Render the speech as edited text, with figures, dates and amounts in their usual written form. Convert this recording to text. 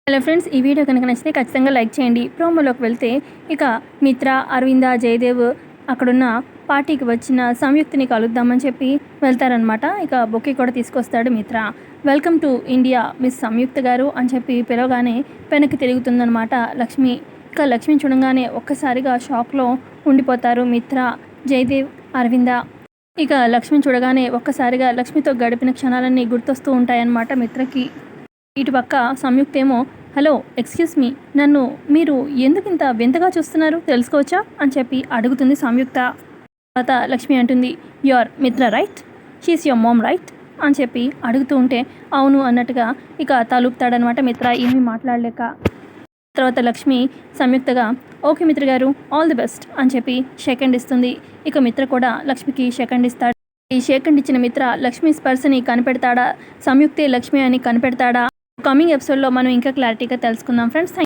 Hello friends, ఈ video కనుక నచ్చితే ఖచ్చితంగా లైక్ చేయండి. ప్రోమోలోకి వెళ్తే ఇక మిత్ర, అరవింద, జయదేవ్ అక్కడున్న పార్టీకి వచ్చిన సంయుక్తిని కలుద్దామని చెప్పి వెళ్తారనమాట. ఇక బొకే కూడా తీసుకొస్తాడు మిత్ర. వెల్కమ్ టు ఇండియా మిస్ సంయుక్త గారు అని చెప్పి పిలవగానే వెనక్కి తిరుగుతుందనమాట లక్ష్మి. ఇక లక్ష్మిని చూడగానే ఒక్కసారిగా షాక్లో ఉండిపోతారు మిత్ర, జయదేవ్, అరవింద. ఇక లక్ష్మిని చూడగానే ఒక్కసారిగా లక్ష్మితో గడిపిన క్షణాలన్నీ గుర్తొస్తూ ఉంటాయన్నమాట మిత్రకి. ఇటుపక్క సంయుక్త ఏమో, హలో ఎక్స్క్యూజ్ మీ, నన్ను మీరు ఎందుకింత వింతగా చూస్తున్నారు, తెలుసుకోవచ్చా అని చెప్పి అడుగుతుంది సంయుక్త. తర్వాత లక్ష్మి అంటుంది, యువర్ మిత్ర right, she's your mom right అని చెప్పి అడుగుతూ ఉంటే అవును అన్నట్టుగా ఇక తలుపుతాడనమాట మిత్ర ఏమీ మాట్లాడలేక. తర్వాత లక్ష్మి సంయుక్తగా, ఓకే మిత్ర గారు, ఆల్ ది బెస్ట్ అని చెప్పి షేక్ హ్యాండ్ ఇస్తుంది. ఇక మిత్ర కూడా లక్ష్మికి షేక్ హ్యాండ్ ఇస్తాడు. ఈ షేక్ హ్యాండ్ ఇచ్చిన మిత్ర లక్ష్మి స్పర్శని కనిపెడతాడా, సంయుక్తే లక్ష్మి అని కనిపెడతాడా? కమింగ్ ఎపిసోడ్లో మనం ఇంకా క్లారిటీగా తెలుసుకుందాం ఫ్రెండ్స్.